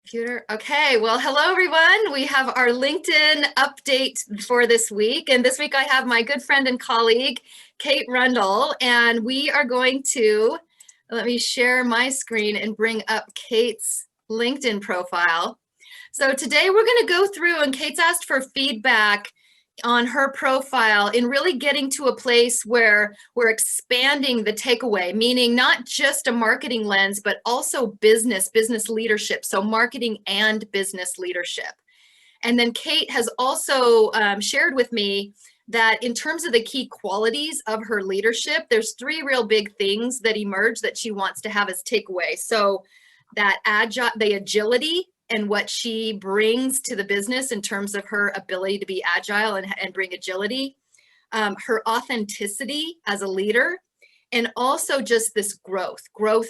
Computer. Okay, well, hello everyone. We have our LinkedIn update for this week. And this week I have my good friend and colleague, Kate Rundell, and we are going to, let me share my screen and bring up Kate's LinkedIn profile. So today we're going to go through, and Kate's asked for feedback on her profile in really getting to a place where we're expanding the takeaway, meaning not just a marketing lens, but also business leadership. So marketing and business leadership. And then Kate has also shared with me that in terms of the key qualities of her leadership, there's three real big things that emerge that she wants to have as takeaway. So that the agility and what she brings to the business in terms of her ability to be agile and bring agility, her authenticity as a leader, and also just this growth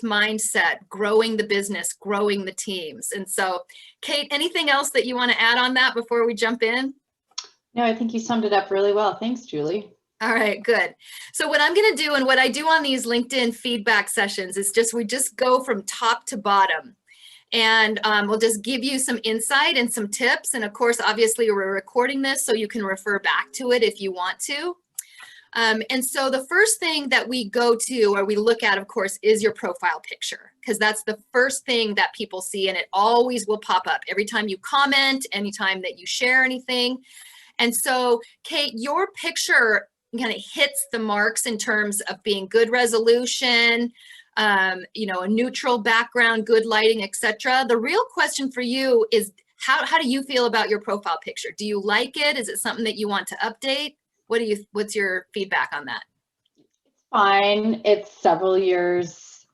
mindset, growing the business, growing the teams. And so, Kate, anything else that you want to add on that before we jump in? No, I think you summed it up really well. Thanks, Julie. All right, good. So what I'm going to do, and what I do on these LinkedIn feedback sessions, is we just go from top to bottom. And we'll just give you some insight and some tips. And of course, obviously, we're recording this, so you can refer back to it if you want to. And so the first thing that we go to or we look at, of course, is your profile picture, because that's the first thing that people see, and it always will pop up every time you comment, anytime that you share anything. And so, Kate, your picture kind of hits the marks in terms of being good resolution, a neutral background, good lighting, etc. The real question for you is how do you feel about your profile picture? Do you like it? Is it something that you want to update? What's your feedback on that? It's fine. It's several years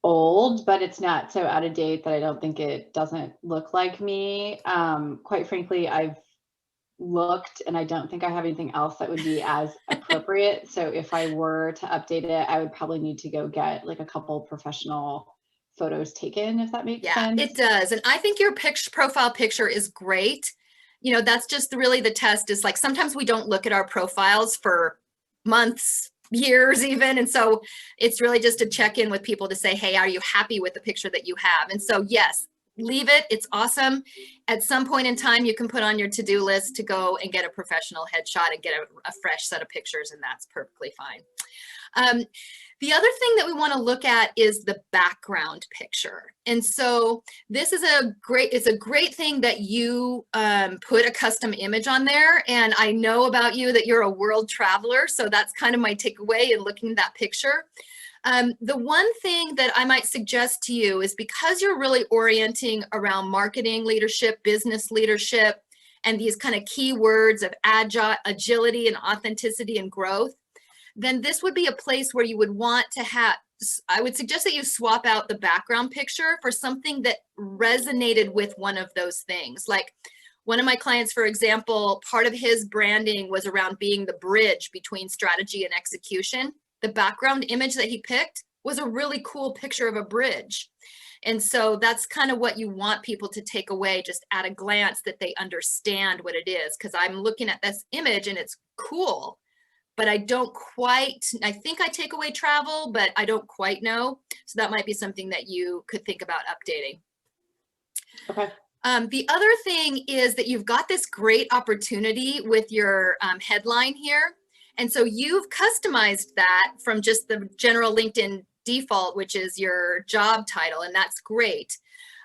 old, but it's not so out of date that I don't think it doesn't look like me. Quite frankly, I've looked and I don't think I have anything else that would be as appropriate. So if I were to update it, I would probably need to go get like a couple professional photos taken, if that makes sense. Yeah, it does. And I think your profile picture is great. That's just really the test, is like sometimes we don't look at our profiles for months, years even. And so it's really just to check in with people to say, hey, are you happy with the picture that you have? And so, yes, leave it. It's awesome. At some point in time, you can put on your to-do list to go and get a professional headshot and get a fresh set of pictures, and that's perfectly fine. The other thing that we want to look at is the background picture. And so this is it's a great thing that you put a custom image on there. And I know about you that you're a world traveler. So that's kind of my takeaway in looking at that picture. The one thing that I might suggest to you is, because you're really orienting around marketing leadership, business leadership, and these kind of key words of agility and authenticity and growth, then this would be a place where you would want to have, I would suggest that you swap out the background picture for something that resonated with one of those things. Like one of my clients, for example, part of his branding was around being the bridge between strategy and execution. The background image that he picked was a really cool picture of a bridge. And so that's kind of what you want people to take away just at a glance, that they understand what it is. Because I'm looking at this image and it's cool, but I think I take away travel, but I don't quite know. So that might be something that you could think about updating. Okay. The other thing is that you've got this great opportunity with your headline here. And so you've customized that from just the general LinkedIn default, which is your job title, and that's great.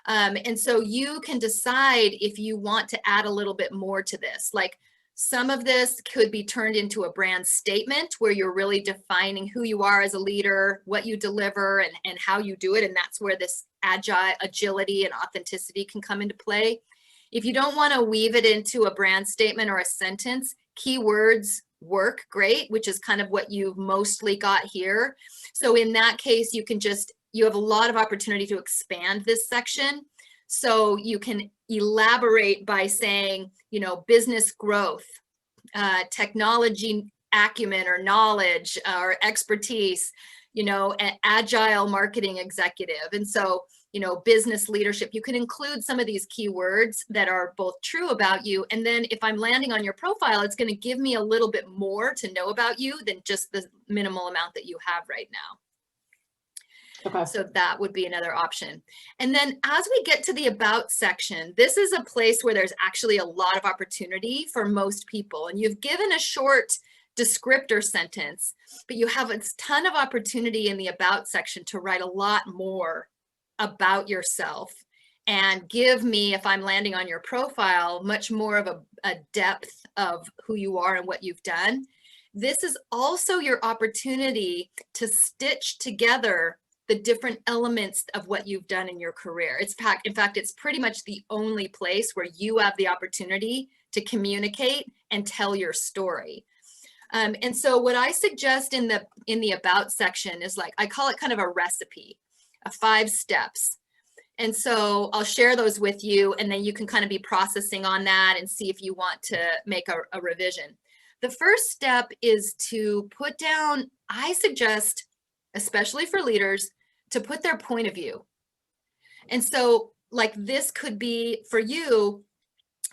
And so you can decide if you want to add a little bit more to this. Like some of this could be turned into a brand statement where you're really defining who you are as a leader, what you deliver, and how you do it. And that's where this agility and authenticity can come into play. If you don't want to weave it into a brand statement or a sentence, keywords work great, which is kind of what you've mostly got here. So in that case, you have a lot of opportunity to expand this section. So you can elaborate by saying, business growth, technology acumen or knowledge or expertise, an agile marketing executive. And so, business leadership, you can include some of these keywords that are both true about you. And then if I'm landing on your profile, it's going to give me a little bit more to know about you than just the minimal amount that you have right now. Okay. So that would be another option. And then as we get to the about section, this is a place where there's actually a lot of opportunity for most people. And you've given a short descriptor sentence, but you have a ton of opportunity in the about section to write a lot more about yourself and give me, if I'm landing on your profile, much more of a depth of who you are and what you've done. This is also your opportunity to stitch together the different elements of what you've done in your career. In fact, it's pretty much the only place where you have the opportunity to communicate and tell your story. And so what I suggest in the about section is, like, I call it kind of a recipe, 5 steps. And so I'll share those with you, and then you can kind of be processing on that and see if you want to make a revision. The first step is to put down, I suggest, especially for leaders, to put their point of view. And so, like, this could be for you,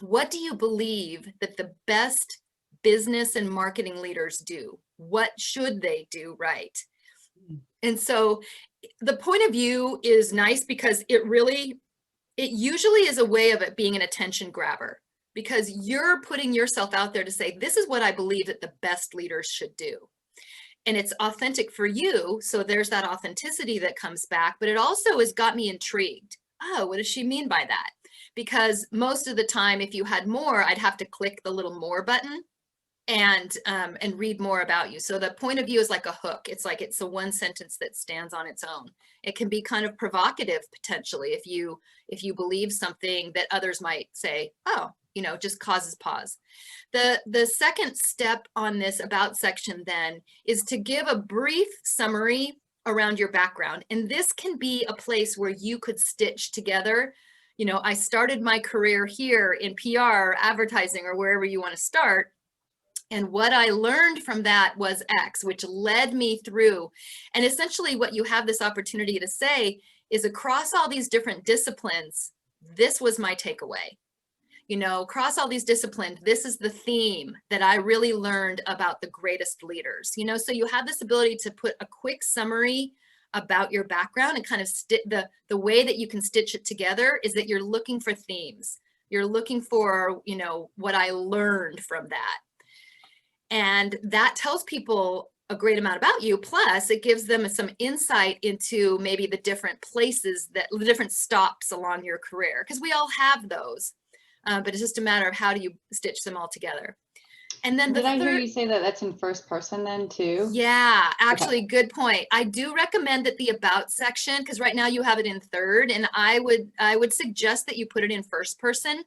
what do you believe that the best business and marketing leaders do? What should they do right? And so the point of view is nice because it usually is a way of it being an attention grabber, because you're putting yourself out there to say, this is what I believe that the best leaders should do. And it's authentic for you. So there's that authenticity that comes back, but it also has got me intrigued. Oh, what does she mean by that? Because most of the time, if you had more, I'd have to click the little more button and read more about you. So the point of view is like a hook. It's like it's a one sentence that stands on its own. It can be kind of provocative potentially if you believe something that others might say, oh, just causes pause. The second step on this about section then is to give a brief summary around your background. And this can be a place where you could stitch together, I started my career here in PR, advertising, or wherever you want to start. And what I learned from that was X, which led me through. And essentially what you have this opportunity to say is, across all these different disciplines, this was my takeaway. Across all these disciplines, this is the theme that I really learned about the greatest leaders. So you have this ability to put a quick summary about your background and kind of the way that you can stitch it together is that you're looking for themes. You're looking for, what I learned from that. And that tells people a great amount about you. Plus, it gives them some insight into maybe the different places, the different stops along your career, because we all have those. But it's just a matter of how do you stitch them all together. And then Did I hear you say that that's in first person then too? Yeah, actually, okay. Good point. I do recommend that the about section, because right now you have it in third, and I would suggest that you put it in first person,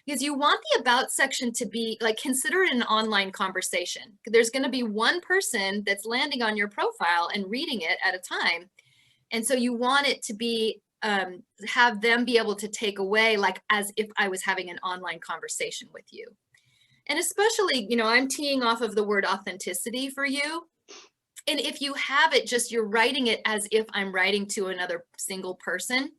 because you want the about section to be like, consider it an online conversation. There's going to be one person that's landing on your profile and reading it at a time. And so you want it to be, have them be able to take away, like, as if I was having an online conversation with you. And especially, I'm teeing off of the word authenticity for you. And if you have it, just you're writing it as if I'm writing to another single person,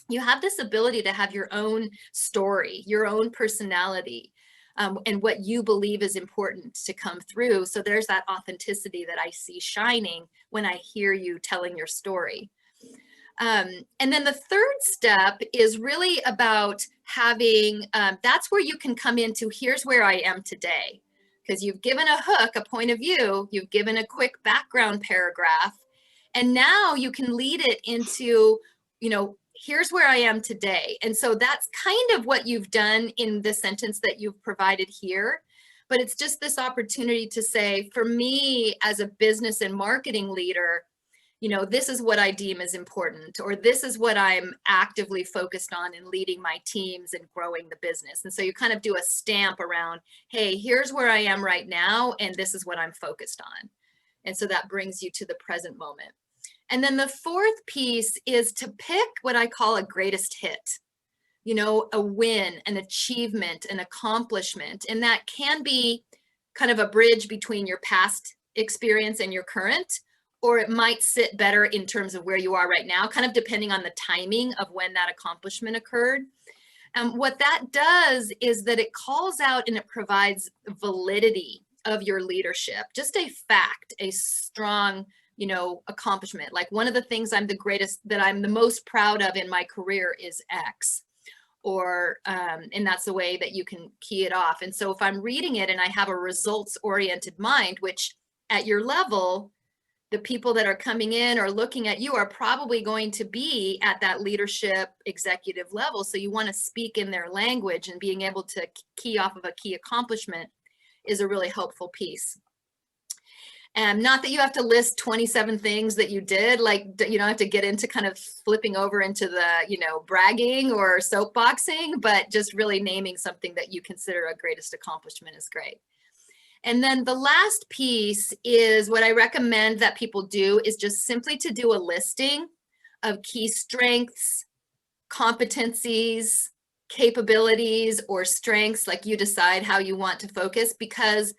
you have this ability to have your own story, your own personality, and what you believe is important to come through. So there's that authenticity that I see shining when I hear you telling your story. And then the third step is really about having, that's where you can come into, here's where I am today. Because you've given a hook, a point of view, you've given a quick background paragraph, and now you can lead it into, here's where I am today. And so that's kind of what you've done in the sentence that you've provided here. But it's just this opportunity to say, for me as a business and marketing leader, this is what I deem as important, or this is what I'm actively focused on in leading my teams and growing the business. And so you kind of do a stamp around, hey, here's where I am right now, and this is what I'm focused on. And so that brings you to the present moment. And then the fourth piece is to pick what I call a greatest hit, a win, an achievement, an accomplishment. And that can be kind of a bridge between your past experience and your current, or it might sit better in terms of where you are right now, kind of depending on the timing of when that accomplishment occurred. What that does is that it calls out and it provides validity of your leadership, just a fact, a strong accomplishment. Like one of the things I'm the most proud of in my career is X, or and that's the way that you can key it off. And so if I'm reading it and I have a results oriented mind, which at your level, the people that are coming in or looking at you are probably going to be at that leadership executive level. So you want to speak in their language, and being able to key off of a key accomplishment is a really helpful piece. And not that you have to list 27 things that you did, like you don't have to get into kind of flipping over into the, bragging or soapboxing, but just really naming something that you consider a greatest accomplishment is great. And then the last piece is what I recommend that people do is just simply to do a listing of key strengths, competencies, capabilities, or strengths, like you decide how you want to focus, because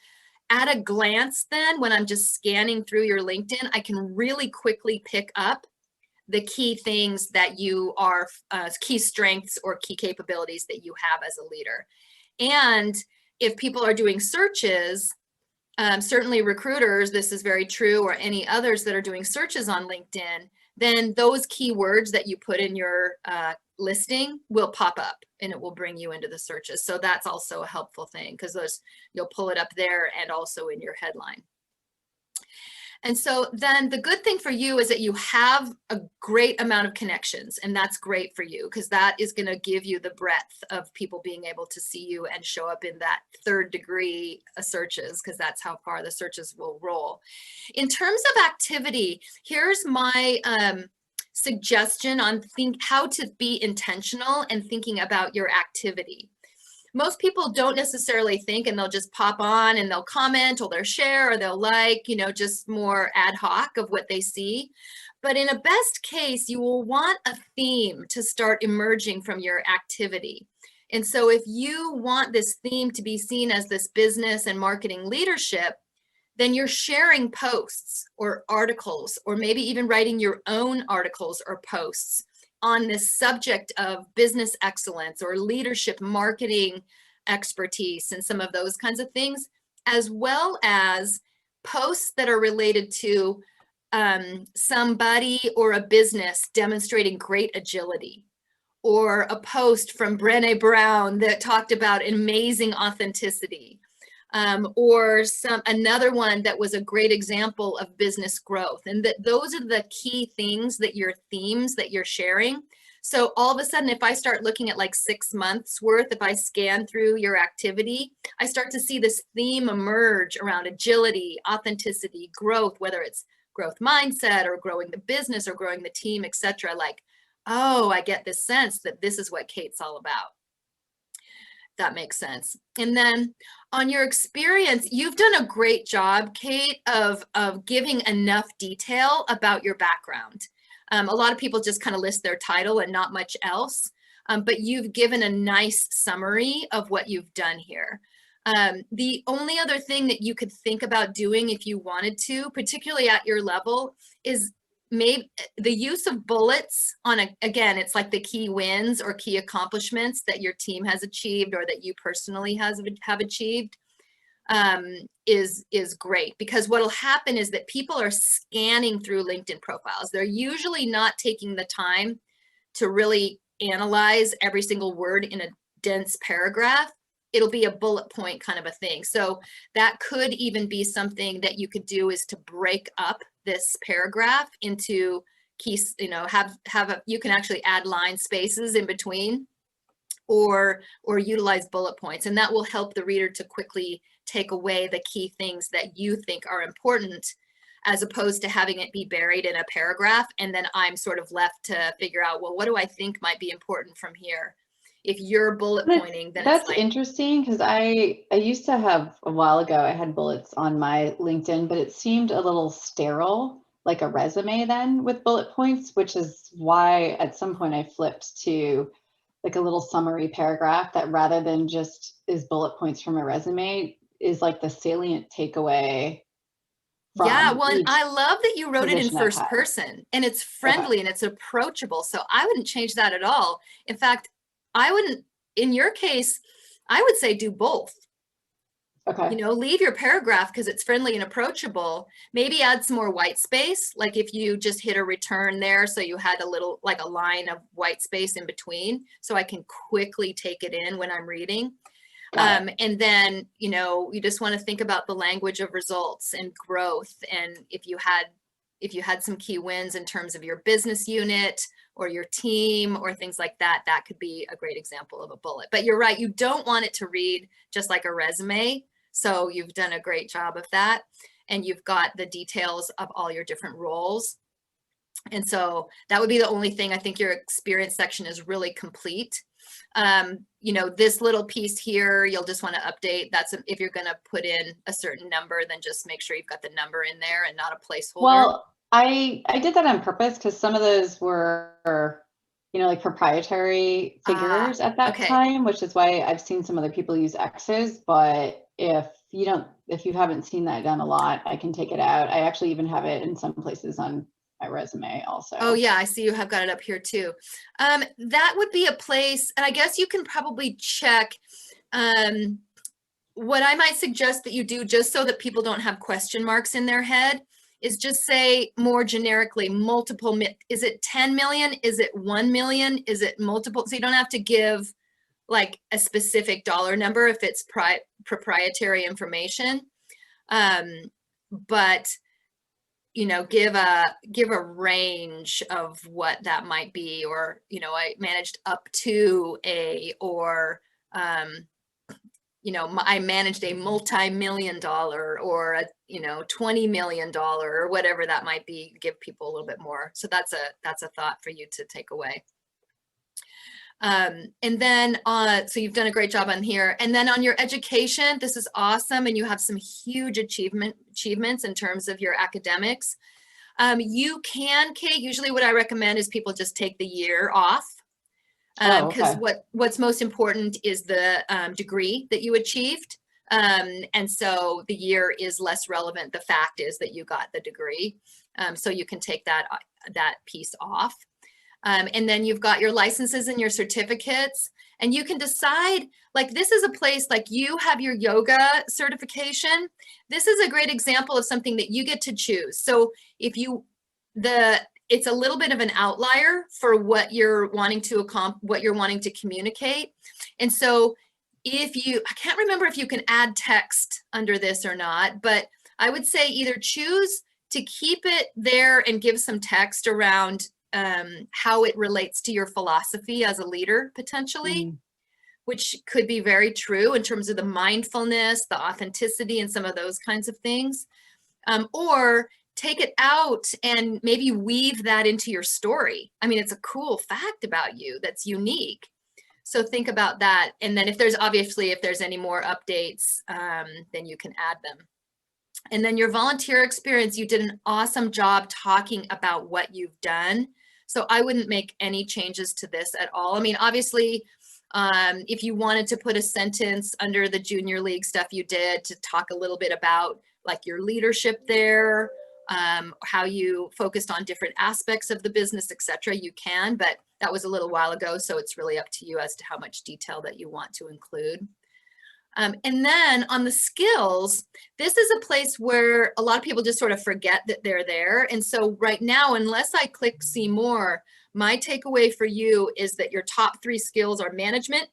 at a glance, then when I'm just scanning through your LinkedIn, I can really quickly pick up the key things that you are, key strengths or key capabilities that you have as a leader. And if people are doing searches, certainly recruiters, this is very true, or any others that are doing searches on LinkedIn, then those keywords that you put in your listing will pop up and it will bring you into the searches. So that's also a helpful thing, because you'll pull it up there and also in your headline. And so then the good thing for you is that you have a great amount of connections, and that's great for you, because that is going to give you the breadth of people being able to see you and show up in that third degree searches, because that's how far the searches will roll. In terms of activity, here's my suggestion on how to be intentional and thinking about your activity. Most people don't necessarily think, and they'll just pop on and they'll comment or they'll share or they'll like, just more ad hoc of what they see. But in a best case, you will want a theme to start emerging from your activity. And so if you want this theme to be seen as this business and marketing leadership, then you're sharing posts or articles, or maybe even writing your own articles or posts on this subject of business excellence or leadership marketing expertise and some of those kinds of things, as well as posts that are related to somebody or a business demonstrating great agility, or a post from Brené Brown that talked about amazing authenticity, or another one that was a great example of business growth. And those are the key things that your themes that you're sharing. So all of a sudden, if I start looking at like 6 months worth, if I scan through your activity, I start to see this theme emerge around agility, authenticity, growth, whether it's growth mindset or growing the business or growing the team, etc. Like, oh, I get this sense that this is what Kate's all about. That makes sense. And then on your experience, you've done a great job, Kate, of giving enough detail about your background. A lot of people just kind of list their title and not much else, but you've given a nice summary of what you've done here. The only other thing that you could think about doing if you wanted to, particularly at your level, is maybe the use of bullets on again, it's like the key wins or key accomplishments that your team has achieved or that you personally have achieved is great, because what'll happen is that people are scanning through LinkedIn profiles. They're usually not taking the time to really analyze every single word in a dense paragraph. It'll be a bullet point kind of a thing. So that could even be something that you could do, is to break up this paragraph into keys, you can actually add line spaces in between, or utilize bullet points. And that will help the reader to quickly take away the key things that you think are important, as opposed to having it be buried in a paragraph. And then I'm sort of left to figure out, well, what do I think might be important from here? If you're bullet pointing, then that's it's like, interesting, because I used to have, a while ago, I had bullets on my LinkedIn, but it seemed a little sterile, like a resume then with bullet points, which is why at some point I flipped to like a little summary paragraph that, rather than just is bullet points from a resume, is like the salient takeaway. Yeah, well, and I love that you wrote it in first had. person, and it's friendly and it's approachable. So I wouldn't change that at all. In fact, I wouldn't, in your case, I would say do both. Okay. Leave your paragraph because it's friendly and approachable. Maybe add some more white space. Like if you just hit a return there, so you had a little, like a line of white space in between, so I can quickly take it in when I'm reading. And then, you just want to think about the language of results and growth. And if you had some key wins in terms of your business unit or your team or things like that, that could be a great example of a bullet. But you're right, you don't want it to read just like a resume. So you've done a great job of that. And you've got the details of all your different roles. And so that would be the only thing. I think your experience section is really complete. This little piece here, you'll just want to update. That's if you're going to put in a certain number, then just make sure you've got the number in there and not a placeholder. Well, I did that on purpose because some of those were, like proprietary figures at that time, which is why I've seen some other people use X's. But if you haven't seen that done a lot, I can take it out. I actually even have it in some places on my resume also. Oh yeah, I see you have got it up here too. That would be a place, and I guess you can probably check. What I might suggest that you do, just so that people don't have question marks in their head, is just say more generically, multiple, is it 10 million? Is it 1 million? Is it multiple? So you don't have to give like a specific dollar number if it's proprietary information. But give a range of what that might be, or I managed up to or I managed a multi-million dollar, or a $20 million, or whatever that might be. Give people a little bit more. So that's a thought for you to take away. And then so you've done a great job on here. And then on your education, this is awesome, and you have some huge achievements in terms of your academics. You can, Kate, usually what I recommend is people just take the year off. Because what's most important is the degree that you achieved. And so the year is less relevant. The fact is that you got the degree. So you can take that piece off. And then you've got your licenses and your certificates, and you can decide, like, this is a place, like you have your yoga certification. This is a great example of something that you get to choose. So if it's a little bit of an outlier for what you're wanting to communicate. And so I can't remember if you can add text under this or not, but I would say either choose to keep it there and give some text around how it relates to your philosophy as a leader, potentially, which could be very true in terms of the mindfulness, the authenticity, and some of those kinds of things. Or take it out and maybe weave that into your story. I mean, it's a cool fact about you that's unique. So think about that. And then if there's any more updates, then you can add them. And then your volunteer experience, you did an awesome job talking about what you've done. So I wouldn't make any changes to this at all. I mean, obviously, if you wanted to put a sentence under the junior league stuff you did to talk a little bit about like your leadership there, how you focused on different aspects of the business, etc., you can, but that was a little while ago. So it's really up to you as to how much detail that you want to include. And then on the skills, this is a place where a lot of people just sort of forget that they're there. And so right now, unless I click see more, my takeaway for you is that your top 3 skills are management,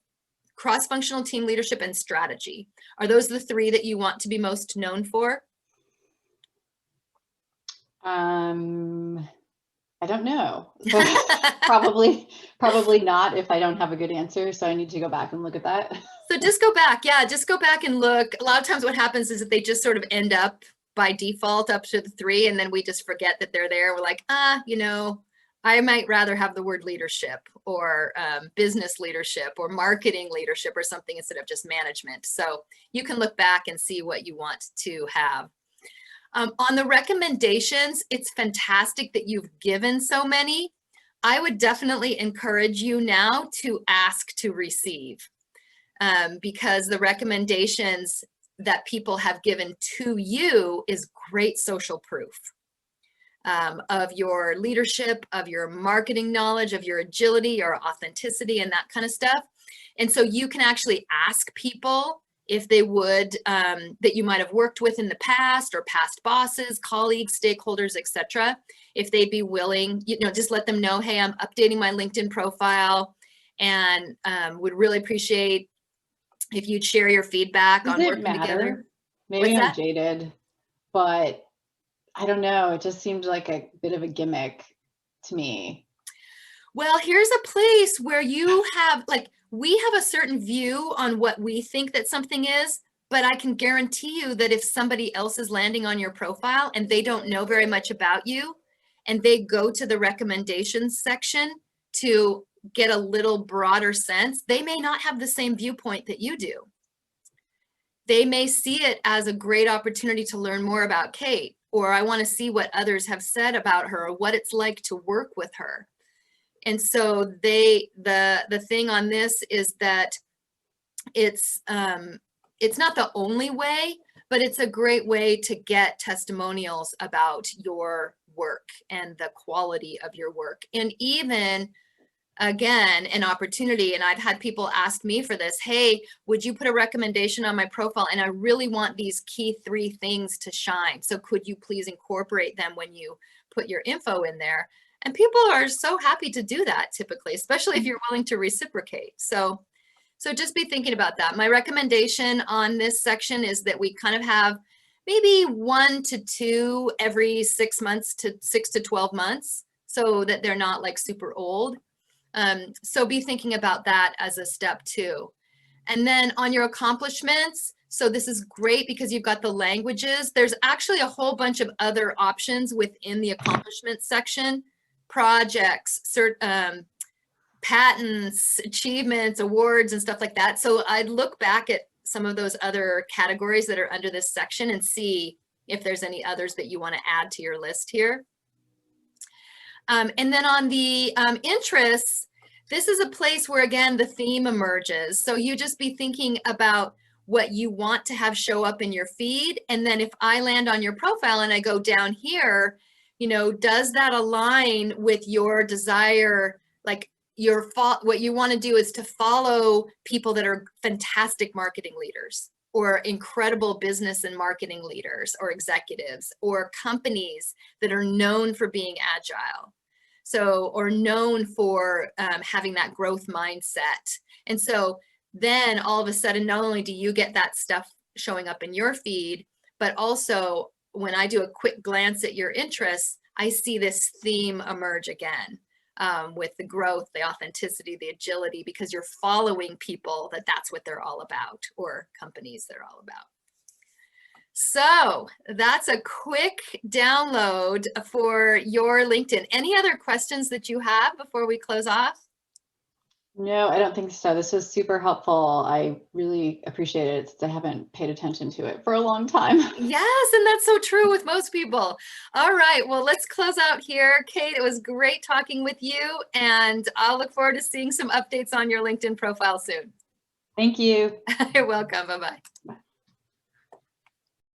cross-functional team leadership, and strategy. Are those the 3 that you want to be most known for? I don't know. Probably not if I don't have a good answer. So I need to go back and look at that. So just go back. Yeah, just go back and look. A lot of times what happens is that they just sort of end up by default up to the 3, and then we just forget that they're there. We're like, I might rather have the word leadership, or business leadership, or marketing leadership, or something instead of just management. So you can look back and see what you want to have. On the recommendations, it's fantastic that you've given so many. I would definitely encourage you now to ask to receive, because the recommendations that people have given to you is great social proof of your leadership, of your marketing knowledge, of your agility, your authenticity, and that kind of stuff. And so you can actually ask people if they would, that you might have worked with in the past, or past bosses, colleagues, stakeholders, etc. If they'd be willing, just let them know, hey, I'm updating my LinkedIn profile, and would really appreciate if you'd share your feedback Does on it working matter? together. Maybe What's I'm that? jaded, but I don't know. It just seemed like a bit of a gimmick to me. Well, here's a place where you have, like, we have a certain view on what we think that something is, but I can guarantee you that if somebody else is landing on your profile and they don't know very much about you, and they go to the recommendations section to get a little broader sense, they may not have the same viewpoint that you do. They may see it as a great opportunity to learn more about Kate, or I want to see what others have said about her, or what it's like to work with her. And so the thing on this is that it's not the only way, but it's a great way to get testimonials about your work and the quality of your work. And even, again, an opportunity, and I've had people ask me for this, hey, would you put a recommendation on my profile? And I really want these key 3 things to shine. So could you please incorporate them when you put your info in there? And people are so happy to do that typically, especially if you're willing to reciprocate. So just be thinking about that. My recommendation on this section is that we kind of have maybe 1 to 2 every 6 months to 6 to 12 months, so that they're not like super old. So be thinking about that as a step 2. And then on your accomplishments, so this is great because you've got the languages. There's actually a whole bunch of other options within the accomplishments section: projects, patents, achievements, awards, and stuff like that. So I'd look back at some of those other categories that are under this section and see if there's any others that you want to add to your list here. And then on the interests, this is a place where, again, the theme emerges. So you just be thinking about what you want to have show up in your feed. And then if I land on your profile and I go down here, does that align with your desire? Like what you want to do is to follow people that are fantastic marketing leaders, or incredible business and marketing leaders, or executives, or companies that are known for being agile. So, or known for having that growth mindset. And so then all of a sudden, not only do you get that stuff showing up in your feed, but also when I do a quick glance at your interests, I see this theme emerge again, with the growth, the authenticity, the agility, because you're following people that's what they're all about, or companies they're all about. So that's a quick download for your LinkedIn. Any other questions that you have before we close off? No, I don't think so. This was super helpful. I really appreciate it. I haven't paid attention to it for a long time. Yes, and that's so true with most people. All right, well, let's close out here. Kate, it was great talking with you, and I'll look forward to seeing some updates on your LinkedIn profile soon. Thank you. You're welcome. Bye-bye. Bye.